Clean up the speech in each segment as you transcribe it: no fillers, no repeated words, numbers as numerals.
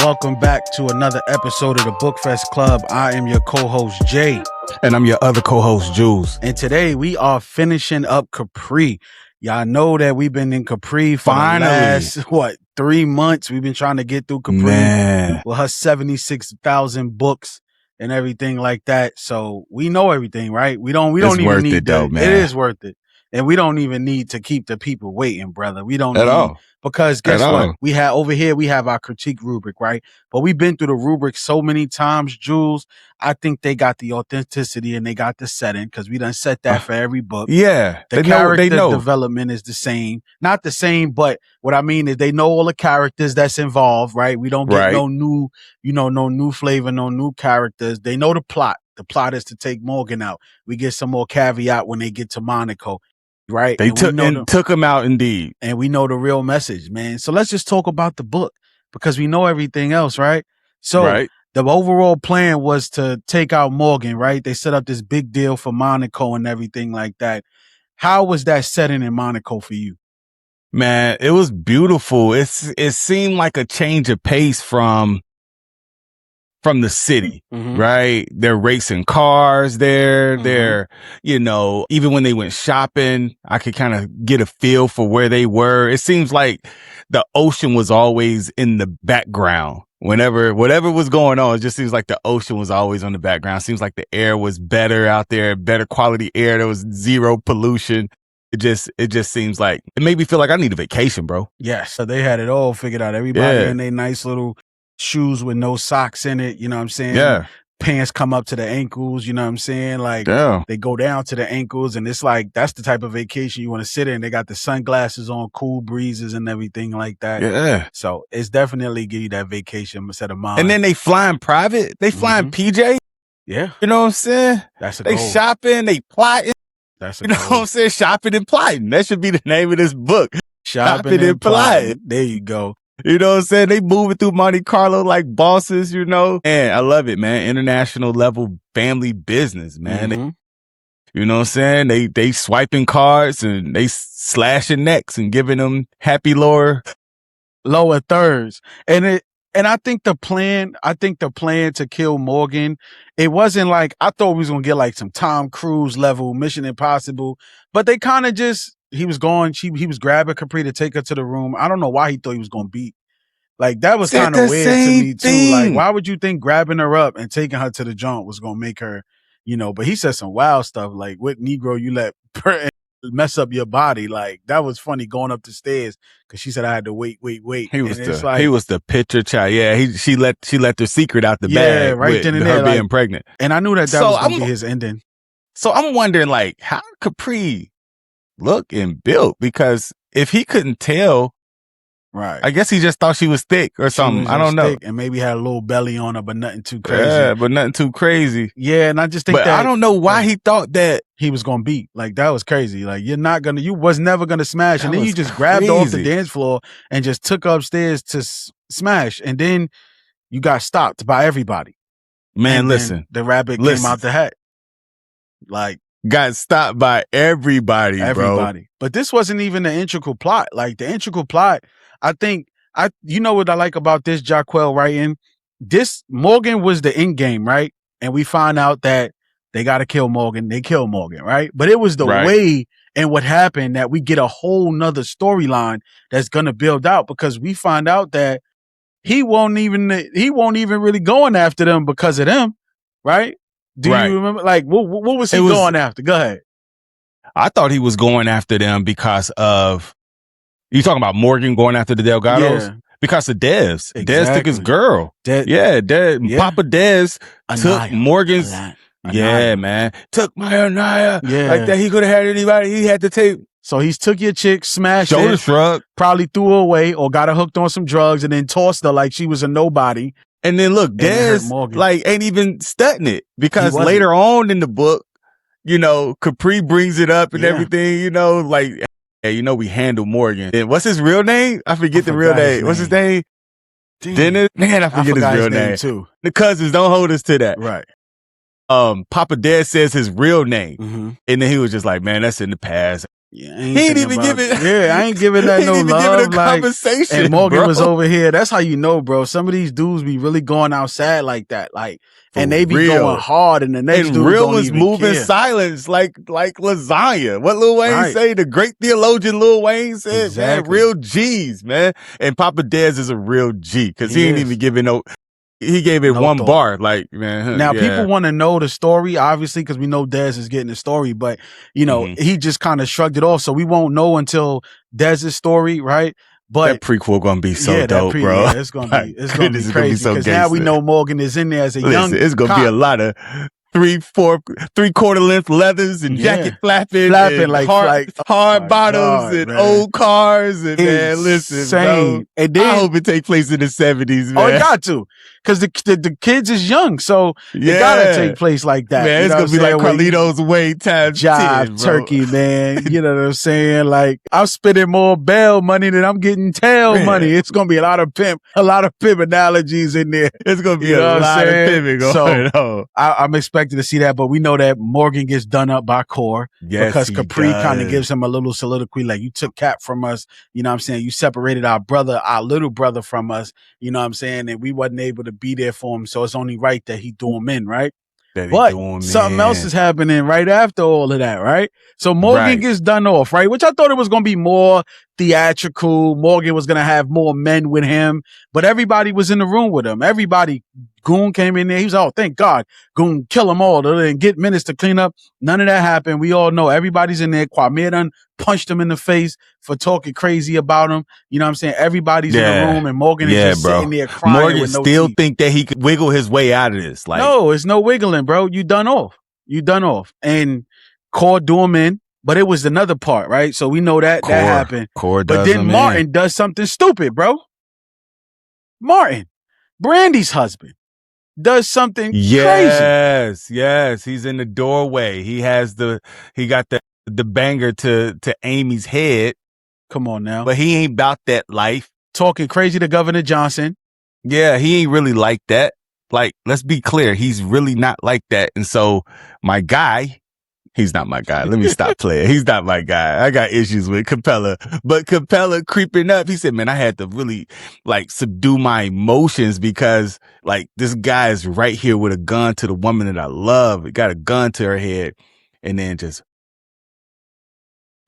Welcome back to another episode of the Bookfest Club. I am your co-host, Jay. And I'm your other co-host, Jules. And today we are finishing up Capri. Y'all know that we've been in Capri for the last, 3 months. We've been trying to get through Capri with her 76,000 books and everything like that. So we know everything, right? We don't even need though, man. It is worth it. And we don't even need to keep the people waiting, brother. We don't at all. Because guess what? We have our critique rubric, right? But we've been through the rubric so many times, Jules. I think they got the authenticity and they got the setting because we done set that for every book. Yeah. The character development is the same. Not the same, but what I mean is they know all the characters that's involved, right? We don't get no new, no new flavor, no new characters. They know the plot. The plot is to take Morgan out. We get some more caveat when they get to Monaco. Right. They took him out indeed. And we know the real message, man. So let's just talk about the book because we know everything else, right? So the overall plan was to take out Morgan, right? They set up this big deal for Monaco and everything like that. How was that setting in Monaco for you? Man, it was beautiful. It seemed like a change of pace from the city, right? They're racing cars there. They're, even when they went shopping, I could kind of get a feel for where they were. It seems like the ocean was always in the background. Whatever was going on, it just seems like the ocean was always on the background. It seems like the air was better out there, better quality air. There was zero pollution. It just seems like it made me feel like I need a vacation, bro. Yes. So they had it all figured out. Everybody in their nice little shoes with no socks in it, you know what I'm saying? Yeah. Pants come up to the ankles, you know what I'm saying? Like they go down to the ankles and it's like that's the type of vacation you want to sit in. They got the sunglasses on, cool breezes and everything like that. Yeah. So it's definitely give you that vacation set of mind. And then they flying private. They flying PJ. Yeah. You know what I'm saying? They shopping, they plotting. You know what I'm saying? Shopping and plotting. That should be the name of this book. Shopping and plotting. There you go. You know what I'm saying? They moving through Monte Carlo like bosses, And I love it, man. International level family business, man. You know what I'm saying? They swiping cards and they slashing necks and giving them happy lower thirds. And I think the plan to kill Morgan, it wasn't like I thought we was gonna get like some Tom Cruise level Mission Impossible, but they kind of just he was grabbing Capri to take her to the room. I don't know why he thought he was gonna beat. Like that was kind of weird to me too. Like why would you think grabbing her up and taking her to the joint was gonna make her, but he said some wild stuff like what Negro you let mess up your body. Like that was funny going up the stairs because she said I had to wait. He was the picture child. Yeah, she let the secret out the bag. Yeah, right then and there, being pregnant. And I knew that was gonna be his ending. So I'm wondering like how Capri look and built because if he couldn't tell, right? I guess he just thought she was thick or something. I don't know. And maybe had a little belly on her, but nothing too crazy. Yeah, but nothing too crazy. Yeah, and I just think I don't know why he thought that he was gonna beat. Like that was crazy. Like you was never gonna smash, and then you just grabbed her off the dance floor and just took her upstairs to smash, and then you got stopped by everybody. Man, listen, the rabbit came out the hat. Like got stopped by everybody, bro. But this wasn't even the integral plot. Like the integral plot, I think you know what I like about this Jahquel writing? This Morgan was the end game, right? And we find out that they got to kill Morgan. They kill Morgan, right? But it was the way and what happened that we get a whole nother storyline that's going to build out because we find out that he won't even really going after them because of them, right? Do you remember? Like, what was he going after? Go ahead. I thought he was going after them because of, you talking about Morgan going after the Delgados? Yeah. Because of Dez. Exactly. Dez took his girl. Papa Dez took Morgan's. Yeah, man. Took my Anaya. Yeah. Like that he could have had anybody. He had to take. So he's took your chick, smashed shoulder shrug. Probably threw her away or got her hooked on some drugs and then tossed her like she was a nobody. And then look, Dez like ain't even stunting it because later on in the book, Capri brings it up and everything, like, hey, we handle Morgan. And what's his real name? I forget the real name. What's his name? Dennis? Man, I forget his real name too. The cousins don't hold us to that. Right. Papa Dez says his real name. Mm-hmm. And then he was just like, man, that's in the past. Yeah, I He ain't ain't thinking even about giving. Yeah, I ain't giving that he ain't no even giving a love. Like, conversation, and Morgan bro. was over here. That's how you know, bro. Some of these dudes be really going outside like that. Like, For and they be real. going hard, and the next And dude real don't was even moving care. silence like lasagna. What Lil Wayne Right. say? The great theologian Lil Wayne said, Exactly. man, real G's, man. And Papa Dez is a real G because he ain't is. even giving no. He gave it No one thought. bar, like, man. Now, yeah. people want to know the story, obviously, because we know Dez is getting the story, but, you know, he just kind of shrugged it off. So we won't know until Dez's story, right? But that prequel gonna be so dope, bro. Yeah, it's gonna be crazy because now we know Morgan is in there as a young. It's gonna be a lot of 3/4 length leathers and jacket flapping and like hard bottoms and man. old cars and man, listen, bro. And then, I hope it take place in the 70s, man. Oh, it got to, because the kids is young, so it gotta take place like that. Man, it's gonna be like Carlito's Way times 10, bro. Turkey, man. You know what I'm saying? Like, I'm spending more bail money than I'm getting tail money. It's gonna be a lot of pimp analogies in there. It's gonna be a lot of pimping going on. I'm expecting to see that, but we know that Morgan gets done up by Core because Capri kind of gives him a little soliloquy, like, you took Cap from us. You know what I'm saying? You separated our little brother from us. You know what I'm saying? And we wasn't able to be there for him, so it's only right that he threw him in, right? But something else is happening right after all of that, right? So Morgan gets done off, right? Which I thought it was going to be more theatrical. Morgan was going to have more men with him, but everybody was in the room with him. Everybody, Goon came in there. He was, oh, thank God, Goon kill them all and get minutes to clean up. None of that happened. We all know everybody's in there. Quameer done punched him in the face for talking crazy about him. You know what I'm saying? Everybody's in the room, and Morgan is just sitting there crying. Morgan with no still teeth. think that he could wiggle his way out of this. Like, no, it's no wiggling, bro. You done off. And Core do him in, but it was another part, right? So we know that happened. Core but then Martin does something stupid, bro. Martin, Brandy's husband, does something crazy. Yes. He's in the doorway. He got the banger to Amy's head. Come on now. But he ain't about that life. Talking crazy to Governor Johnson. Yeah, he ain't really like that. Like, let's be clear. He's really not like that. And so my guy, he's not my guy. Let me stop playing. He's not my guy. I got issues with Capella. But Capella creeping up, he said, man, I had to really like subdue my emotions because like this guy is right here with a gun to the woman that I love. He got a gun to her head and then just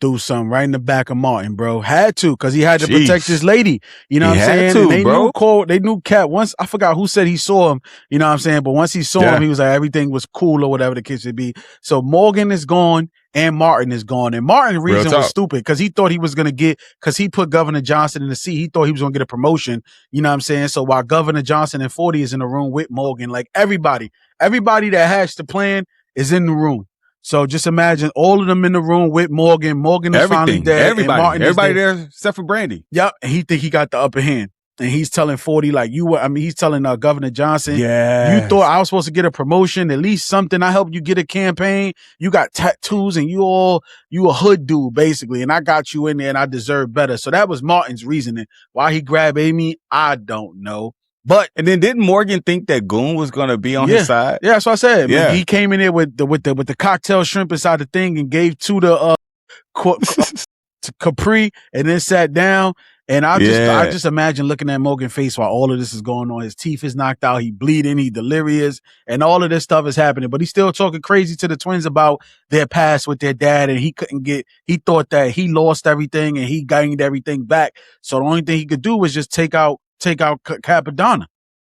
do something right in the back of Martin, bro. Had to, because he had to protect his lady. You know what I'm saying? And they knew Cap. Once, I forgot who said he saw him, you know what I'm saying? But once he saw him, he was like, everything was cool or whatever the case would be. So Morgan is gone and Martin is gone. And Martin's reason was stupid because he thought he was going to because he put Governor Johnson in the seat. He thought he was going to get a promotion. You know what I'm saying? So while Governor Johnson and 40 is in the room with Morgan, like everybody that hatched the plan is in the room. So just imagine all of them in the room with Morgan. Morgan is finally dead. Everybody there except for Brandy. Yep. And he think he got the upper hand. And he's telling 40, like, he's telling Governor Johnson, you thought I was supposed to get a promotion, at least something. I helped you get a campaign. You got tattoos and you a hood dude, basically. And I got you in there and I deserve better. So that was Martin's reasoning. Why he grabbed Amy, I don't know. And then didn't Morgan think that Goon was going to be on his side? Yeah, that's what I said. Yeah. He came in there with the cocktail shrimp inside the thing and gave to the to Capri and then sat down. And I just imagine looking at Morgan's face while all of this is going on. His teeth is knocked out. He bleeding. He delirious. And all of this stuff is happening. But he's still talking crazy to the twins about their past with their dad. And he thought that he lost everything and he gained everything back. So the only thing he could do was just take out Capadonna.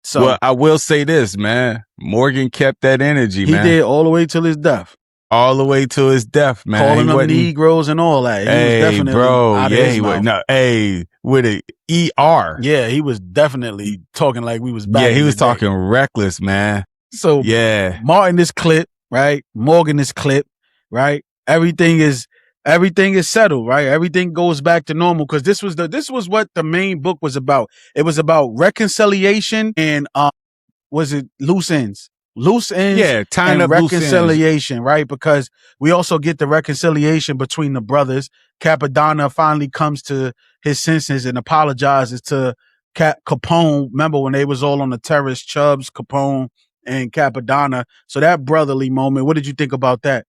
So, well, I will say this, man. Morgan kept that energy, man. He did all the way till his death. All the way to his death, man. Calling them Negroes and all that. He was definitely out of his mouth. With an ER. Yeah, he was definitely talking like we was back. Yeah, he was talking reckless, man. So Martin is clip, right? Morgan is clip, right? Everything is settled, right? Everything goes back to normal because this was what the main book was about. It was about reconciliation and was it loose ends? Loose ends, tying and up reconciliation, right? Because we also get the reconciliation between the brothers. Capadonna finally comes to his senses and apologizes to Capone. Remember when they was all on the terrace, Chubbs, Capone, and Capadonna. So that brotherly moment, what did you think about that?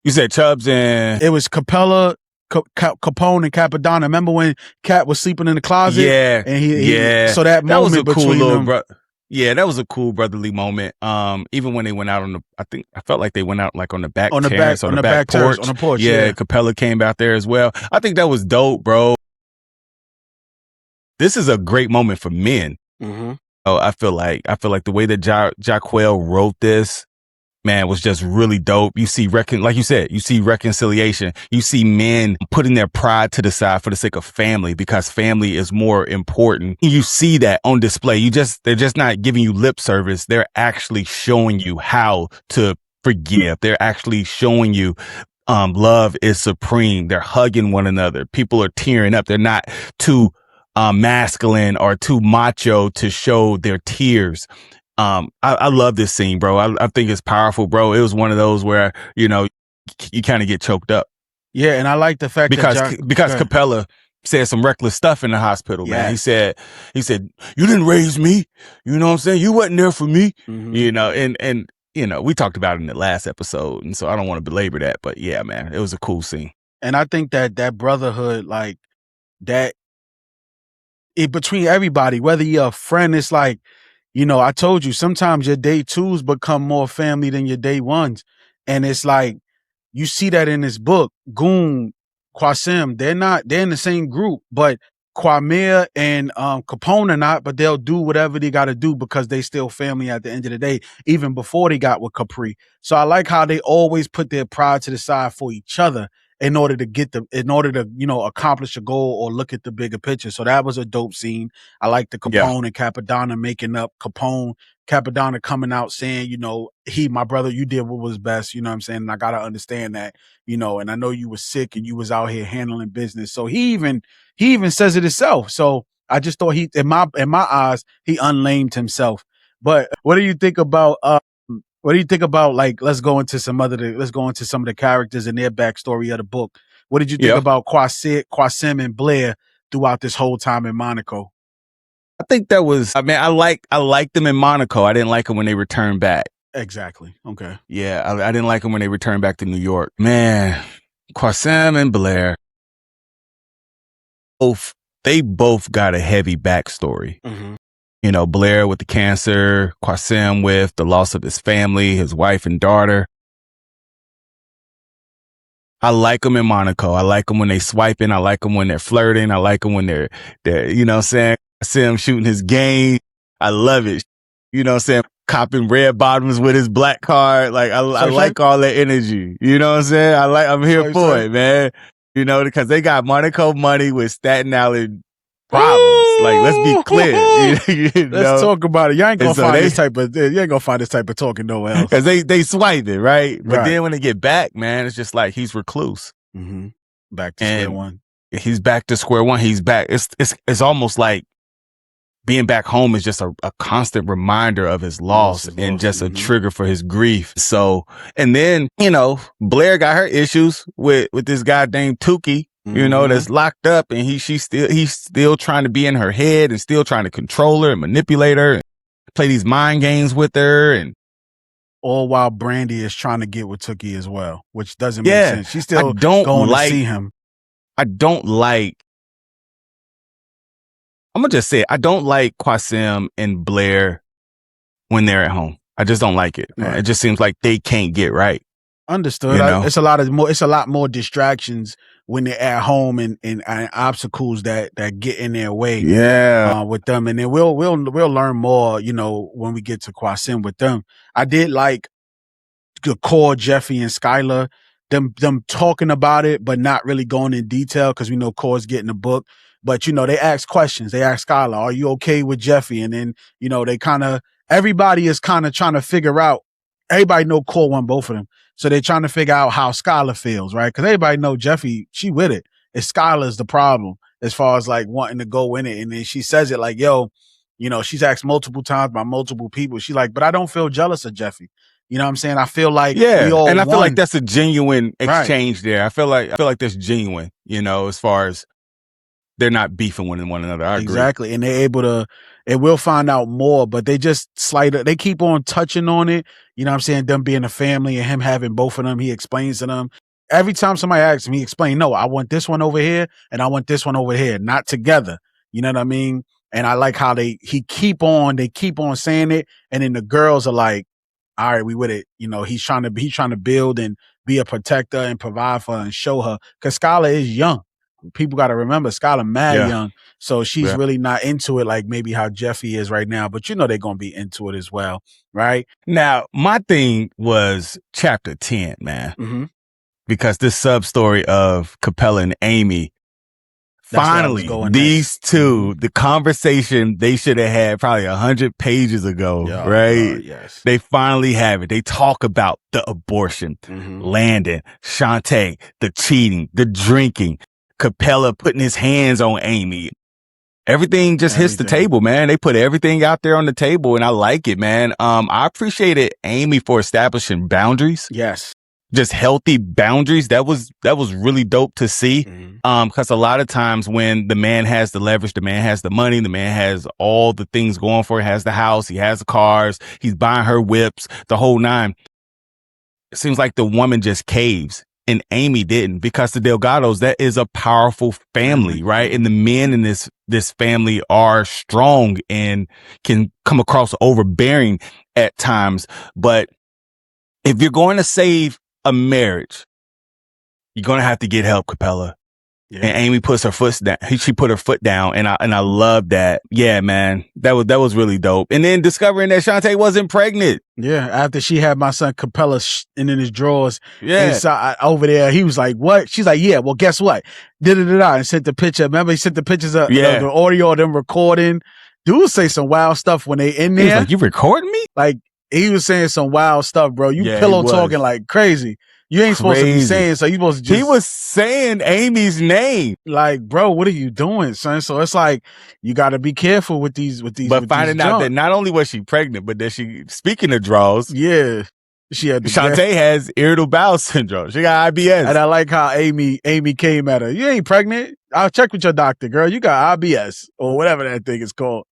You said Chubbs and it was Capella, Capone, and Capadonna. Remember when Cap was sleeping in the closet? Yeah, and he so that was moment a cool between little them. bro. Yeah, that was a cool brotherly moment. Even when they went out on I felt like they went out like on the back terrace, on the back porch. On the porch. Yeah, Capella came out there as well. I think that was dope, bro. This is a great moment for men. Mm-hmm. Oh, I feel like the way that Jahquel wrote this, man, was just really dope. You see like you said, you see reconciliation. You see men putting their pride to the side for the sake of family, because family is more important. You see that on display. They're just not giving you lip service. They're actually showing you how to forgive. They're actually showing you love is supreme. They're hugging one another. People are tearing up. They're not too masculine or too macho to show their tears. I love this scene, bro. I think it's powerful, bro. It was one of those where, you kind of get choked up. Yeah, and I like the fact because Capella said some reckless stuff in the hospital, man. He said, you didn't raise me. You know what I'm saying? You wasn't there for me. Mm-hmm. And we talked about it in the last episode, and so I don't want to belabor that, but yeah, man, it was a cool scene. And I think that brotherhood, like that, between everybody, whether you're a friend, it's like, I told you, sometimes your day twos become more family than your day ones. And it's like, you see that in this book. Goon, Qasim, they're in the same group, but Quameer and Capone are not, but they'll do whatever they got to do because they still family at the end of the day, even before they got with Capri. So I like how they always put their pride to the side for each other in order to accomplish a goal or look at the bigger picture. So that was a dope scene. I like the Capone and Capadonna making up. Capadonna coming out saying, my brother, you did what was best, you know what I'm saying? And I got to understand that, and I know you were sick and you was out here handling business. So he even says it himself. So I just thought in my eyes, he unlamed himself. But what do you think about, like, let's go into some of the characters and their backstory of the book. What did you think about Qasim and Blair throughout this whole time in Monaco? I think that was, I liked them in Monaco. I didn't like them when they returned back. Exactly. Okay. Yeah, I didn't like them when they returned back to New York. Man, Qasim and Blair, they both got a heavy backstory. Mm-hmm. Blair with the cancer, Qasim with the loss of his family, his wife and daughter. I like them in Monaco. I like them when they swiping. I like them when they're flirting. I like them when they're you know what I'm saying? I see him shooting his game. I love it. You know what I'm saying? Copping red bottoms with his black card. Like, I like all that energy. You know what I'm saying? I'm here for it, man. Because they got Monaco money with Staten Island problems. Like, let's be clear. Let's talk about it. You ain't gonna find this type of talking nowhere else. Because they swiping, right? But then when they get back, man, it's just like he's recluse. Mm-hmm. Back to square one. He's back to square one. He's back. It's almost like being back home is just a constant reminder of his loss and just a trigger for his grief. So, and then, Blair got her issues with this guy named Tukey, that's locked up, and he's still trying to be in her head and still trying to control her and manipulate her and play these mind games with her. And all while Brandy is trying to get with Tukey as well, which doesn't make sense. She's still going to see him. I'm going to just say, I don't like Qasim and Blair when they're at home. I just don't like it. Right. It just seems like they can't get right. Understood. It's a lot more distractions when they're at home and obstacles that get in their way. Yeah. With them. And then we'll learn more, when we get to Qasim with them. I did like the core Jeffy and Skylar, them talking about it, but not really going in detail because we know Core's getting the book. But, they ask questions. They ask Skylar, are you okay with Jeffy? And then, everybody is kind of trying to figure out, everybody know Core won both of them. So they're trying to figure out how Skylar feels, right? Because everybody know Jeffy, she with it. It's Skylar's the problem as far as like wanting to go in it. And then she says it like, yo, she's asked multiple times by multiple people. She's like, but I don't feel jealous of Jeffy. You know what I'm saying? I feel like we all and I won. feel like that's a genuine exchange there. I feel like that's genuine, as far as they're not beefing with one another. I agree. Exactly. And they're able to, and we'll find out more, but they just they keep on touching on it. You know what I'm saying? Them being a family and him having both of them, he explains to them. Every time somebody asks him, he explains, no, I want this one over here and I want this one over here, not together. You know what I mean? And I like how they keep on saying it. And then the girls are like, all right, we with it. You know, he's trying to build and be a protector and provide for her and show her. Cause Skylar is young. People got to remember Skylar mad young. So she's really not into it like maybe how Jeffy is right now. But you know, they're going to be into it as well. Right. Now, my thing was chapter 10, man. Mm-hmm. Because this sub story of Capella and Amy, finally, these two, the conversation they should have had probably 100 pages ago, right? Yes. They finally have it. They talk about the abortion, Landon, Shantae, the cheating, the drinking, Capella putting his hands on Amy. Everything just hits the table, man. They put everything out there on the table, and I like it, man. I appreciated Amy for establishing boundaries. Yes. Just healthy boundaries. That was really dope to see. Cause a lot of times when the man has the leverage, the man has the money, the man has all the things going for it, has the house, he has the cars, he's buying her whips, the whole nine. It seems like the woman just caves, and Amy didn't, because the Delgados, that is a powerful family, right? And the men in this family are strong and can come across overbearing at times. But if you're going to save a marriage, you're gonna have to get help, Capella. Yeah. And Amy puts her foot down. She put her foot down, and I love that. Yeah, man, that was really dope. And then discovering that Shantae wasn't pregnant. Yeah, after she had my son Capella in his drawers, inside over there, he was like, "What?" She's like, "Yeah, well, guess what?" And sent the picture. Remember, he sent the pictures of the audio of them recording. Dudes say some wild stuff when they in there. He was like, "You recording me?" Like, he was saying some wild stuff, bro. You pillow talking like crazy. You ain't supposed to be saying, so you supposed to just... He was saying Amy's name. Like, bro, what are you doing, son? So it's like, you got to be careful with these. But finding out that not only was she pregnant, but that she, speaking of draws. Yeah. She had Shantae has irritable bowel syndrome. She got IBS. And I like how Amy came at her. You ain't pregnant. I'll check with your doctor, girl. You got IBS or whatever that thing is called.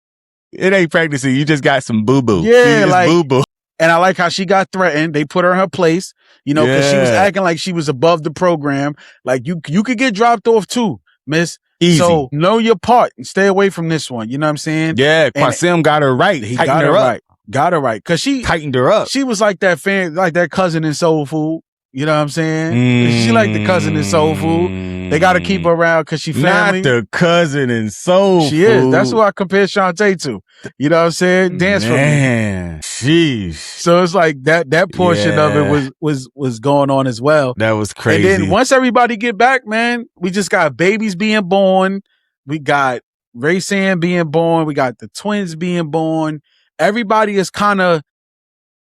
It ain't pregnancy. You just got some boo-boo. Yeah, like boo-boo. And I like how she got threatened. They put her in her place, you know, because she was acting like she was above the program. Like, you could get dropped off too, miss. Easy. So know your part and stay away from this one. You know what I'm saying? Yeah, Qasim got her right. He got her right. Got her right. Because she tightened her up. She was like that like that cousin in Soul Food. You know what I'm saying? She like the cousin in Soul Food. They got to keep her around because she family. Not the cousin in Soul Food. She is. That's who I compare Shantae to. You know what I'm saying? Dance for me. Man, sheesh. So it's like that portion of it was going on as well. That was crazy. And then once everybody get back, man, we just got babies being born. We got Raysan being born. We got the twins being born. Everybody is kind of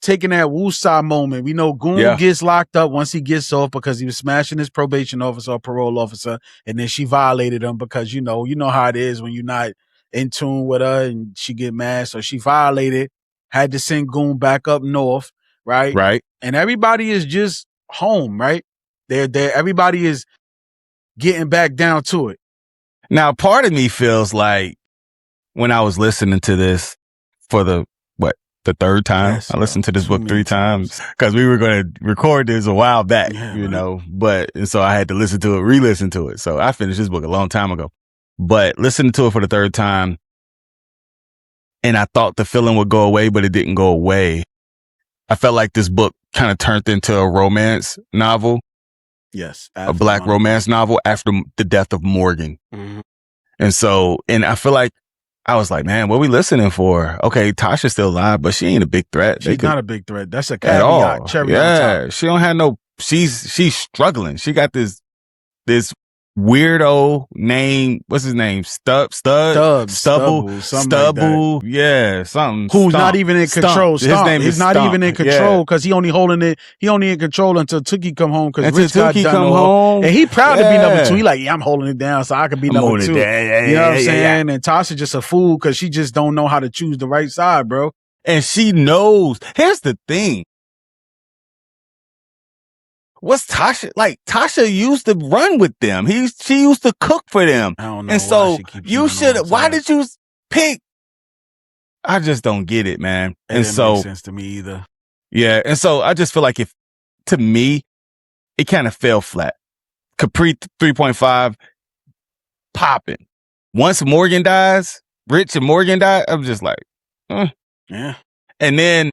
taking that woosah moment. We know Goon gets locked up once he gets off because he was smashing his probation officer or parole officer, and then she violated him because you know how it is when you're not in tune with her and she get mad. So she violated, had to send Goon back up north, right? Right. And everybody is just home, right? Everybody is getting back down to it. Now, part of me feels like when I was listening to this for the third time. I listened to this book 3 times because we were going to record this a while back, and so I had to re-listen to it. So I finished this book a long time ago, but listening to it for the third time, and I thought the feeling would go away, but it didn't go away. I felt like this book kind of turned into a romance novel. Yes. A black romance novel after the death of Morgan. Mm-hmm. And I feel like I was like, man, what are we listening for? Okay, Tasha's still alive, but she ain't a big threat. She's not a big threat. That's a caveat. Cherry on top. She don't have no. She's struggling. She got this weirdo name. What's his name? Stubble. Like yeah, something. Who's not even in control? His name is not Stump. even in control because he only holding it. He only in control until Tookie come home because Rich got done home. And he proud to be number 2. He like, I'm holding it down so I can be number 2. You know what I'm saying? And Tasha just a fool because she just don't know how to choose the right side, bro. And she knows. Here's the thing. what's Tasha like? Tasha used to run with them. She used to cook for them. I don't know. And so you should. Why did did you pick? I just don't get it, man. It didn't make sense to me either. Yeah, and so I just feel like to me, it kind of fell flat. Capri 3.5 popping. Once Morgan dies, Rich and Morgan die, I'm just like, yeah. And then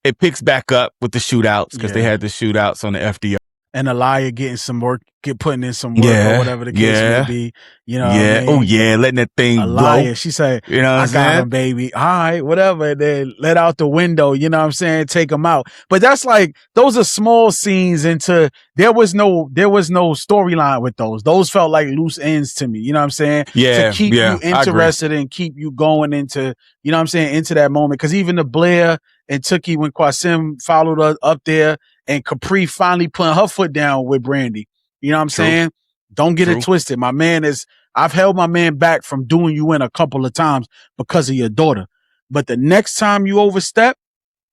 it picks back up with the shootouts because they had the shootouts on the FDR. And Elia getting some work, putting in some work or whatever the case may be. You know what I mean? Oh, yeah, letting that thing Elia, blow. she said, you know I got him, baby. All right, whatever. And then let out the window, you know what I'm saying? Take him out. But that's like, those are small scenes into, there was no storyline with those. Those felt like loose ends to me, you know what I'm saying? Yeah. To keep you interested and keep you going into, you know what I'm saying, into that moment. Cause even the Blair and Tookie, when Qasim followed her up there, and Capri finally putting her foot down with Brandy. You know what I'm saying? Don't get it twisted. I've held my man back from doing you in a couple of times because of your daughter. But the next time you overstep,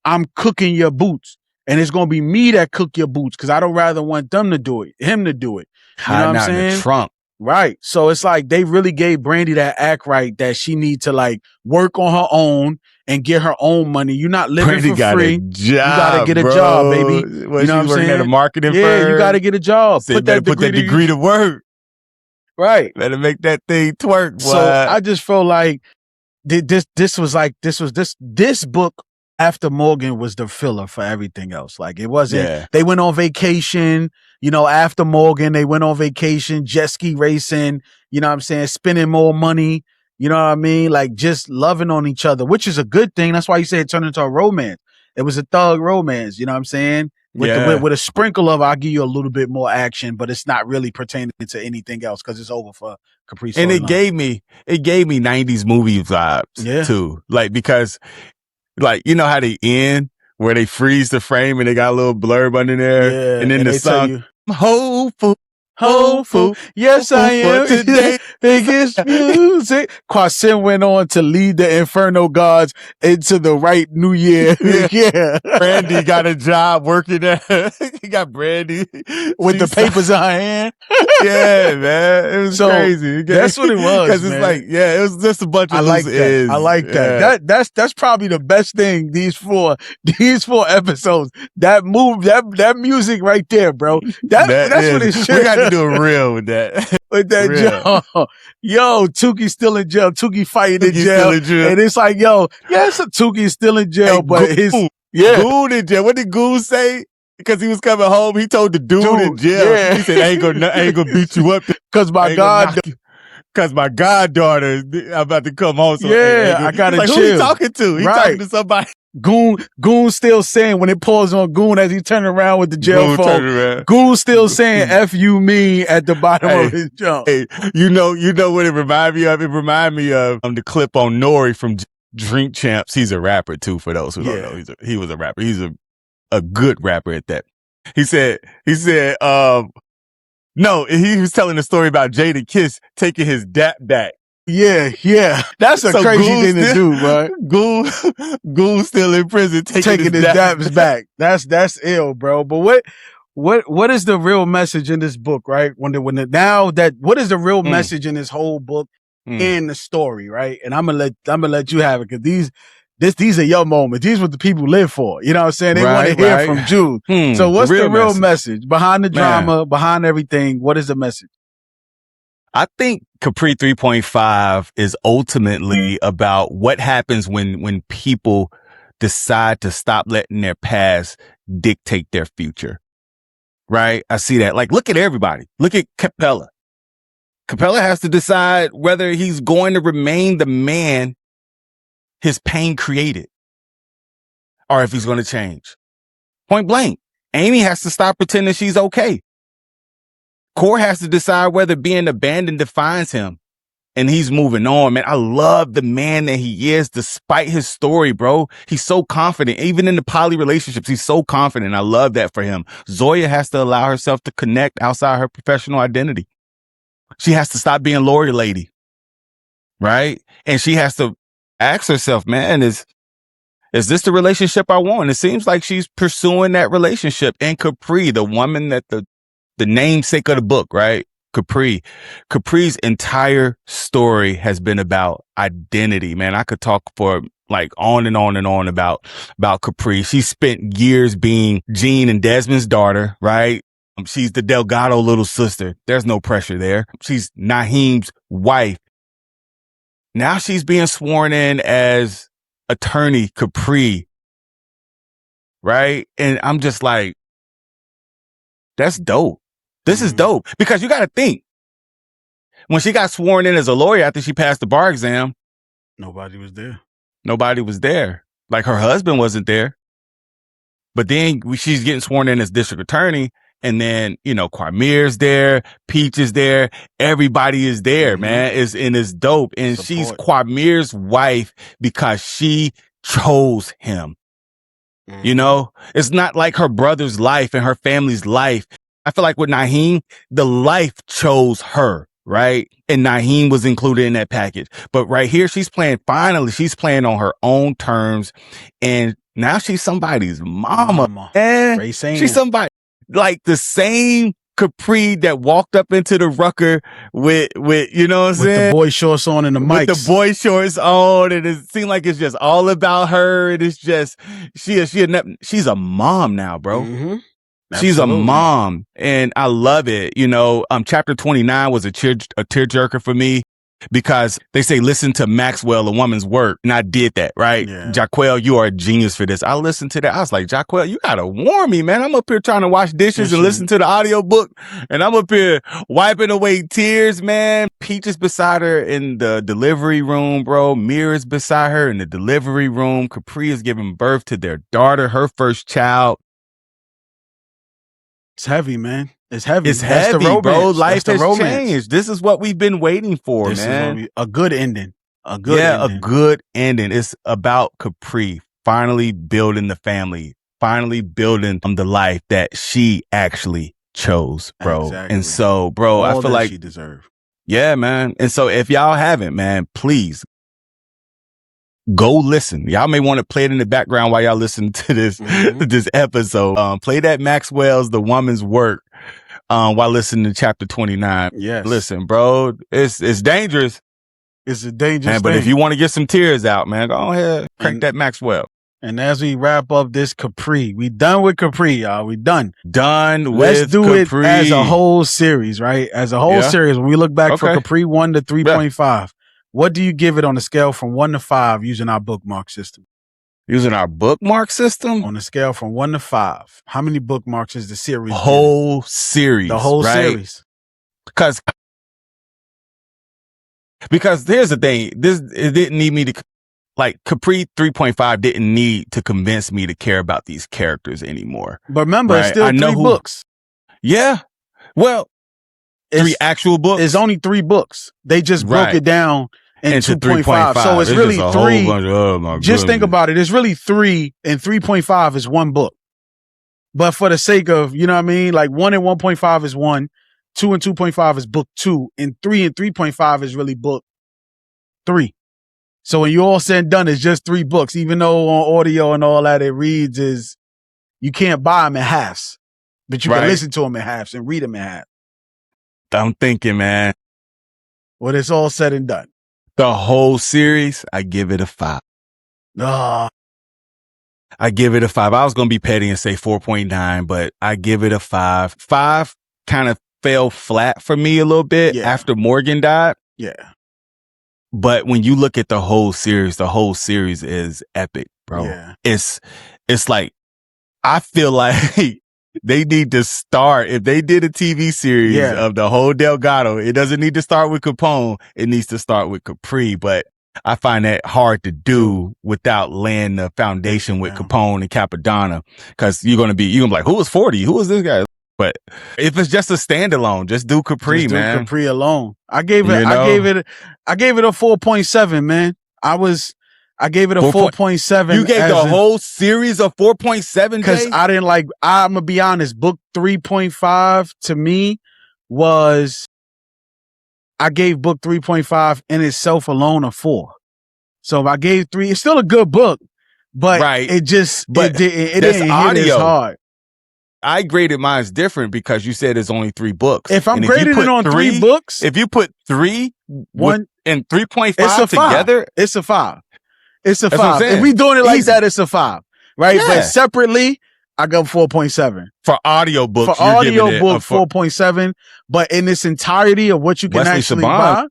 I'm cooking your boots. And it's going to be me that cook your boots because I don't rather want him to do it. You know what I'm saying? In the trunk. Right. So it's like they really gave Brandy that act right that she need to like work on her own and get her own money. You're not living Brandy for free. You gotta get a job, baby. You know what I'm saying? At a marketing firm. Yeah, you gotta get a job. Put that degree to work. Right. Better make that thing twerk. Boy. So I just felt like this book after Morgan was the filler for everything else. Like it wasn't, they went on vacation, you know, after Morgan, they went on vacation, jet ski racing, you know what I'm saying? Spending more money, you know what I mean? Like just loving on each other, which is a good thing. That's why you say it turned into a romance. It was a thug romance, you know what I'm saying? With a sprinkle of, I'll give you a little bit more action, but it's not really pertaining to anything else because it's over for Capri. And it gave me 90s movie vibes too. Like, because like, you know how they end where they freeze the frame and they got a little blurb under there. Yeah. And then the song, hopeful. Yes, I am. Today, biggest music. Qasim went on to lead the Inferno Gods into the right New Year. Yeah. Brandy got a job working there. He got Brandy with the papers in her hand. Yeah, man. It was crazy. That's what it was. Because it's like, it was just a bunch of loose ends. I like that. That's probably the best thing. These four episodes. That music right there, bro. That's what it should. We got to do a reel with that. Yo, Tuki's still in jail. Tuki fighting in jail. And it's like, Tuki's still in jail, but Goon in jail. What did Goon say? Because he was coming home, he told the dude in jail. Yeah. He said, I ain't gonna beat you up. Because my goddaughter is about to come home. So I gotta chill. Who he talking to? He talking to somebody. Goon still saying, when it pulls on Goon as he turning around with the jail phone, Goon still saying F you me at the bottom of his jump. Hey, you know what it remind me of? It remind me of the clip on Nori from Drink Champs. He's a rapper too, for those who don't know. He was a rapper. He's a good rapper at that. He said, no, he was telling a story about Jada Kiss taking his dap back. Yeah. That's a crazy thing to do, bro. Goon still in prison taking his daps back. That's ill, bro. But what is the real message in this book, right? What is the real message in this whole book and the story, right? And I'm gonna let you have it, because these are your moments. These are what the people live for. You know what I'm saying? They want to hear from Jude. So what's the real message behind the drama, behind everything? What is the message? I think Capri 3.5 is ultimately about what happens when people decide to stop letting their past dictate their future. Right? I see that. Like, look at everybody. Look at Capella. Capella has to decide whether he's going to remain the man his pain created, or if he's going to change. Point blank. Amy has to stop pretending she's okay. Core has to decide whether being abandoned defines him, and he's moving on, man. I love the man that he is despite his story, bro. He's so confident. Even in the poly relationships, he's so confident. I love that for him. Zoya has to allow herself to connect outside her professional identity. She has to stop being lawyer lady, right? And she has to ask herself, man, Is this the relationship I want? It seems like she's pursuing that relationship. And Capri, the woman that the namesake of the book, right? Capri's entire story has been about identity, man. I could talk for like on and on and on about Capri. She spent years being Gene and Desmond's daughter, right? She's the Delgado little sister. There's no pressure there. She's Naheem's wife. Now she's being sworn in as attorney Capri, right? And I'm just like, that's dope. This is dope, because you got to think, when she got sworn in as a lawyer after she passed the bar exam, nobody was there. Nobody was there. Like, her husband wasn't there. But then she's getting sworn in as district attorney. And then, you know, Quameer's there, Peach is there, everybody is there, man. It's dope. And Support. She's Quameer's wife because she chose him. You know, it's not like her brother's life and her family's life. I feel like with Naheem, the life chose her, right? And Naheem was included in that package. But right here, finally, she's playing on her own terms. And now she's somebody's mama. And she's somebody, like the same Capri that walked up into the Rucker with you know what I'm saying? With the boy shorts on and the mics. With the boy shorts on, and it seemed like it's just all about her. And it's just, she's a mom now, bro. She's a mom, and I love it. You know, chapter 29 was a tearjerker for me, because they say, listen to Maxwell, a woman's work. And I did that, right? Yeah. Jahquel, you are a genius for this. I listened to that. I was like, Jahquel, you got to warn me, man. I'm up here trying to wash dishes and listen to the audiobook, and I'm up here wiping away tears, man. Peach is beside her in the delivery room, bro. Meer is beside her in the delivery room. Capri is giving birth to their daughter, her first child. It's heavy, man. It's heavy. It's heavy, bro. Life has changed. This is what we've been waiting for, man. A good ending. A good ending. It's about Capri finally building the family, finally building the life that she actually chose, bro. Exactly. And so, bro, I feel like she deserved. Yeah, man. And so if y'all haven't, man, please go listen. Y'all may want to play it in the background while y'all listen to this episode. Play that Maxwell's The Woman's Work while listening to chapter 29. Yes. Listen, bro, it's dangerous. It's a dangerous man, but thing. if you want to get some tears out, man, go ahead, crank that Maxwell. And as we wrap up this Capri, we done with Capri, y'all. We done. Let's do Capri. It as a whole series, right? As a whole series. When we look back for Capri 1 to 3.5, what do you give it on a scale from 1 to 5 using our bookmark system? Using our bookmark system? On a scale from 1 to 5, how many bookmarks is the series? The whole series. The whole series. Because here's the thing. It didn't need me to, like, Capri 3.5 didn't need to convince me to care about these characters anymore. But remember, it's still 3 books. Yeah. Well, 3 actual books? It's only 3 books. They just broke it down into 2.5. So it's really 3. Just think about it. It's really 3, and 3.5 is 1 book. But for the sake of, you know what I mean? Like 1 and 1.5 is 1, 2 and 2.5 is book 2, and 3 and 3.5 is really book 3. So when you're all said and done, it's just 3 books, even though on audio and all that it reads is, you can't buy them in halves, but you can listen to them in halves and read them in halves. I'm thinking, man. When it's all said and done. The whole series, I give it a 5. I give it a 5. I was going to be petty and say 4.9, but I give it a 5. 5 kind of fell flat for me a little bit after Morgan died. Yeah. But when you look at the whole series is epic, bro. Yeah. It's like, I feel like they need to start, if they did a TV series of the whole Delgado, it doesn't need to start with Capone. It needs to start with Capri. But I find that hard to do without laying the foundation with Capone and Capadonna. Cause you're going to be like, who was 40? Who was this guy? But if it's just a standalone, just do Capri, man. Do Capri alone. I gave it a 4.7, man. I gave it a 4.7. You gave the whole series a 4.7? Because I'm going to be honest, book 3.5 to me was, I gave book 3.5 in itself alone a 4. So if I gave 3, it's still a good book, but right. it just But it that's didn't audio. hit as hard. I graded mine's different because you said it's only 3 books. If I'm and grading it on 3 books, if you put 3 and 3.5 together, it's a 5. It's a That's what I'm 5. saying. If we doing it like Easy. that, it's a 5. Right? Yeah. But separately, I go 4.7. For audiobooks, For audiobook, 4.7. But in its entirety of what you can Wesley actually Saban. buy.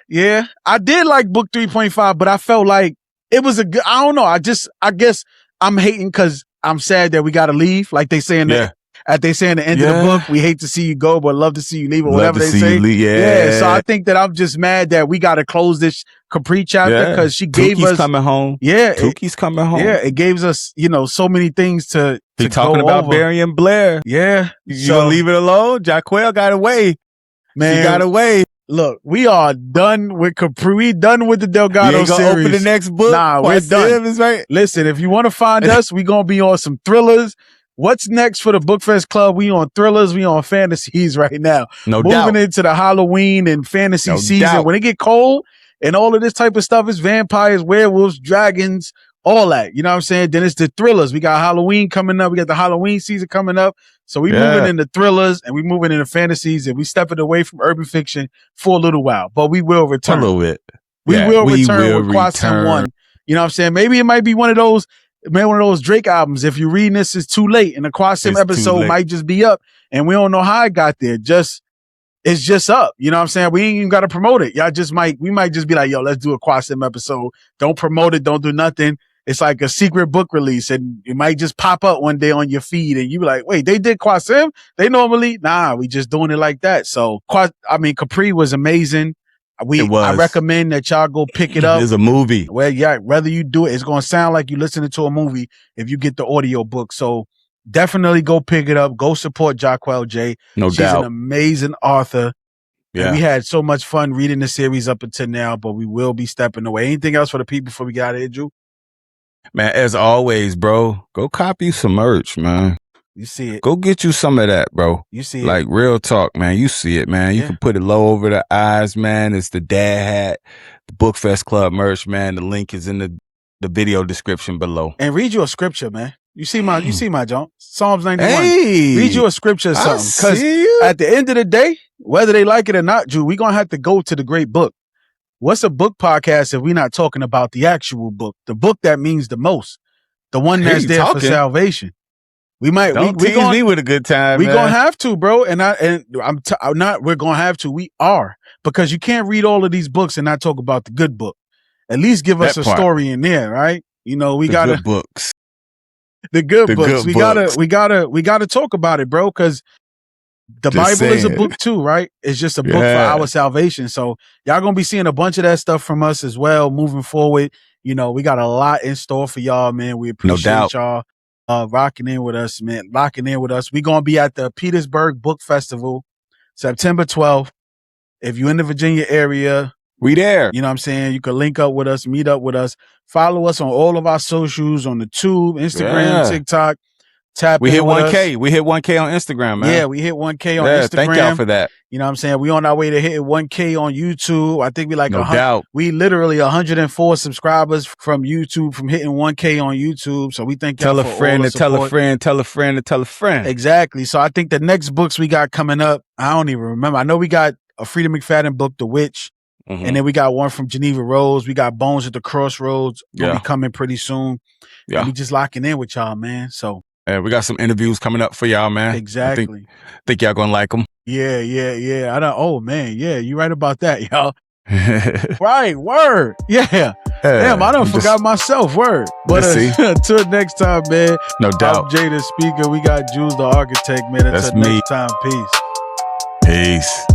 Yeah. I did like book 3.5, but I felt like it was a good, I don't know. I guess I'm hating because I'm sad that we got to leave. Like they say in the end of the book, we hate to see you go, but love to see you leave, or whatever they say. Yeah. So I think that I'm just mad that we got to close this Capri chapter because she gave Tuki's us coming home. Yeah. Tuki's coming home. Yeah. It gives us, so many things to talking go about over. Barry and Blair. Yeah. You gonna leave it alone? Jahquel got away. Man. She got away. Look, we are done with Capri. We done with the Delgado you ain't gonna series. Open the next book. Nah, we're done. Right. Listen, if you want to find us, we gonna be on some thrillers. What's next for the Bookfest Club? We on thrillers. We on fantasies right now. No doubt. Moving into the Halloween and fantasy season. Doubt. When it get cold and all of this type of stuff, it's vampires, werewolves, dragons, all that. You know what I'm saying? Then it's the thrillers. We got Halloween coming up. We got the Halloween season coming up. So we moving into thrillers and we moving into fantasies and we stepping away from urban fiction for a little while. But we will return. A little bit. We will return with Quasim 1. You know what I'm saying? Maybe it might be one of those Drake albums. If you're reading this, it's too late. And the Quasim episode might just be up. And we don't know how it got there. It's just up. You know what I'm saying? We ain't even got to promote it. We might just be like, yo, let's do a Quasim episode. Don't promote it. Don't do nothing. It's like a secret book release and it might just pop up one day on your feed and you be like, wait, they did Quasim? They normally, we just doing it like that. So, Capri was amazing. I recommend that y'all go pick it up. It's a movie. Well, yeah, whether you do it, it's going to sound like you listening to a movie if you get the audio book. So definitely go pick it up. Go support Jahquel J. No doubt. She's an amazing author. Yeah. And we had so much fun reading the series up until now, but we will be stepping away. Anything else for the people before we get out of here, Drew? Man, as always, bro, go copy some merch, man. You see it. Go get you some of that, bro. You see it. Like, real talk, man. You see it, man. You can put it low over the eyes, man. It's the dad hat, the Bookfest Club merch, man. The link is in the video description below. And read you a scripture, man. You see my junk? Psalms 91. Hey, read you a scripture or something. Because at the end of the day, whether they like it or not, Drew, we're going to have to go to the great book. What's a book podcast if we're not talking about the actual book, the book that means the most, the one that's there for salvation? We might. Don't tease me with a good time. We're gonna have to, bro. And I'm not. We're gonna have to. We are, because you can't read all of these books and not talk about the good book. At least give us a story in there, right? We gotta good books. The good books. We gotta talk about it, bro. Because the Bible is a book too, right? It's just a book for our salvation. So y'all gonna be seeing a bunch of that stuff from us as well moving forward. We got a lot in store for y'all, man. We appreciate y'all rocking in with us, man. Locking in with us. We're gonna be at the Petersburg Book Festival, September 12th. If you're in the Virginia area, we there. You know what I'm saying? You can link up with us, meet up with us, follow us on all of our socials on the Tube, Instagram, TikTok. We hit 1K. We hit 1K on Instagram, man. Yeah, we hit 1K on Instagram. Thank y'all for that. You know what I'm saying? We on our way to hitting 1K on YouTube. I think we like no doubt. We literally 104 subscribers from YouTube, from hitting 1K on YouTube. So we thank y'all for all the support. Tell a friend, tell a friend, to tell a friend. Exactly. So I think the next books we got coming up, I don't even remember. I know we got a Frida McFadden book, The Witch. Mm-hmm. And then we got one from Geneva Rose. We got Bones at the Crossroads. Will be coming pretty soon. Yeah. And we just locking in with y'all, man. So we got some interviews coming up for y'all, man. Exactly. Think y'all gonna like them. Yeah. Oh man, yeah, you right about that, y'all. Right, word. Yeah. Damn, I done forgot myself. Word. But until next time, man. No doubt. I'm Jay the speaker. We got Jules the architect, man. Until That's me. Next time. Peace. Peace.